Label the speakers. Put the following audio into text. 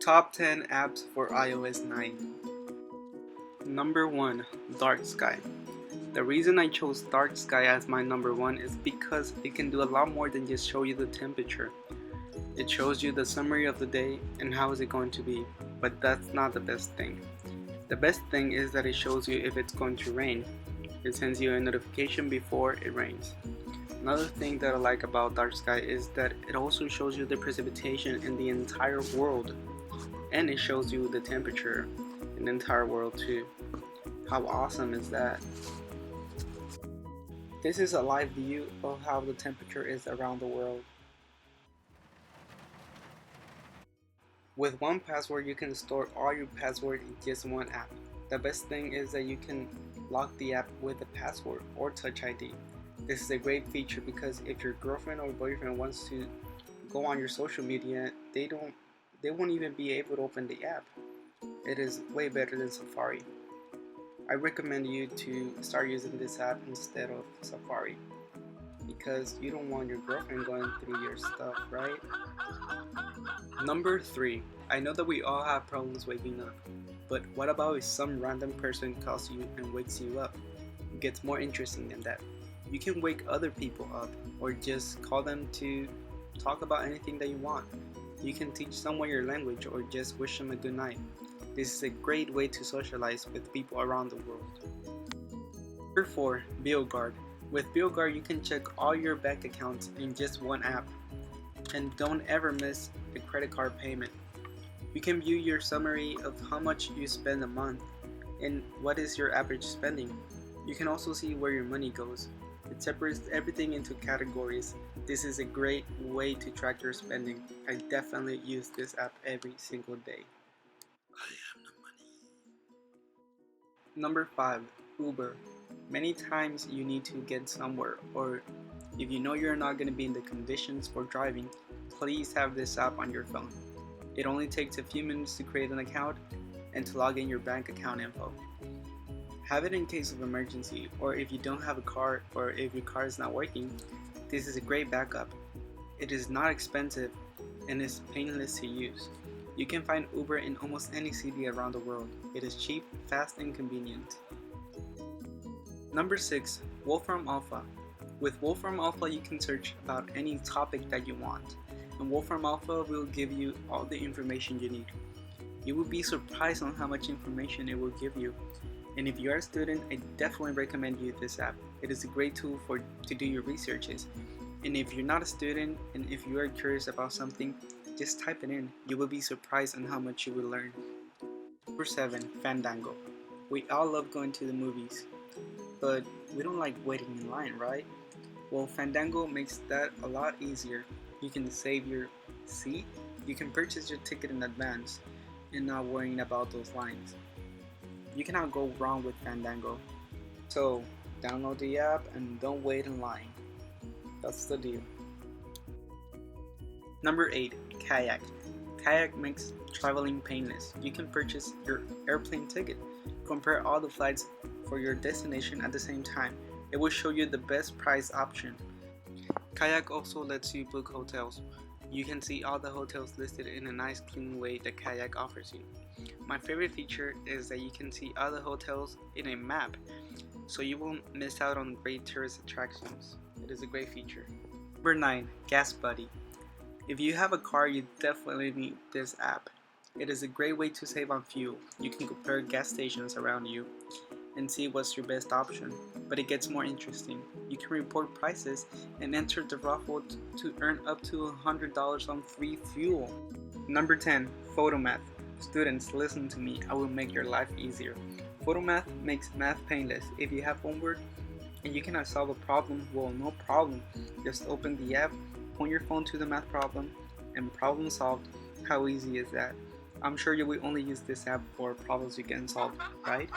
Speaker 1: Top 10 apps for iOS 9. Number 1. Dark Sky. The reason I chose Dark Sky as my number 1 is because it can do a lot more than just show you the temperature. It shows you the summary of the day and how is it going to be, but that's not the best thing. The best thing is that it shows you if it's going to rain. It sends you a notification before it rains. Another thing that I like about Dark Sky is that it also shows you the precipitation in the entire world, and it shows you the temperature in the entire world too. How awesome is that? This is a live view of how the temperature is around the world. With one password, you can store all your password in just one app. The best thing is that you can lock the app with a password or Touch ID. This is a great feature because if your girlfriend or boyfriend wants to go on your social media, they won't even be able to open the app. It is way better than Safari. I recommend you to start using this app instead of Safari because you don't want your girlfriend going through your stuff, right? Number 3. I know that we all have problems waking up, but what about if some random person calls you and wakes you up? It gets more interesting than that. You can wake other people up or just call them to talk about anything that you want. You can teach someone your language or just wish them a good night. This is a great way to socialize with people around the world. Number 4. BillGuard. With BillGuard, you can check all your bank accounts in just one app. And don't ever miss a credit card payment. You can view your summary of how much you spend a month and what is your average spending. You can also see where your money goes. It separates everything into categories. This is a great way to track your spending. I definitely use this app every single day. I am the money. Number 5. Uber. Many times you need to get somewhere, or if you know you're not going to be in the conditions for driving, please have this app on your phone. It only takes a few minutes to create an account and to log in your bank account info. Have it in case of emergency, or if you don't have a car or if your car is not working, this is a great backup. It is not expensive and is painless to use. You can find Uber in almost any city around the world. It is cheap, fast, and convenient. Number 6. Wolfram Alpha. With Wolfram Alpha, you can search about any topic that you want, and Wolfram Alpha will give you all the information you need. You will be surprised on how much information it will give you. And if you are a student, I definitely recommend you this app. It is a great tool to do your researches. And if you're not a student and if you are curious about something, just type it in. You will be surprised on how much you will learn. Number 7. Fandango. We all love going to the movies, but we don't like waiting in line, right? Well, Fandango makes that a lot easier. You can save your seat, you can purchase your ticket in advance, and not worrying about those lines. You cannot go wrong with Fandango. So, download the app and don't wait in line. That's the deal. Number 8. Kayak. Kayak makes traveling painless. You can purchase your airplane ticket, compare all the flights for your destination at the same time. It will show you the best price option. Kayak also lets you book hotels. You can see all the hotels listed in a nice clean way that Kayak offers you. My favorite feature is that you can see all the hotels in a map, so you won't miss out on great tourist attractions. It is a great feature. Number 9. Gas Buddy. If you have a car, you definitely need this app. It is a great way to save on fuel. You can compare gas stations around you and see what's your best option. But it gets more interesting. You can report prices and enter the raffle to earn up to $100 on free fuel. Number 10. Photomath. Students, listen to me. I will make your life easier. Photomath makes math painless. If you have homework and you cannot solve a problem, well, no problem. Just open the app, point your phone to the math problem, and problem solved. How easy is that? I'm sure you will only use this app for problems you can solve, right?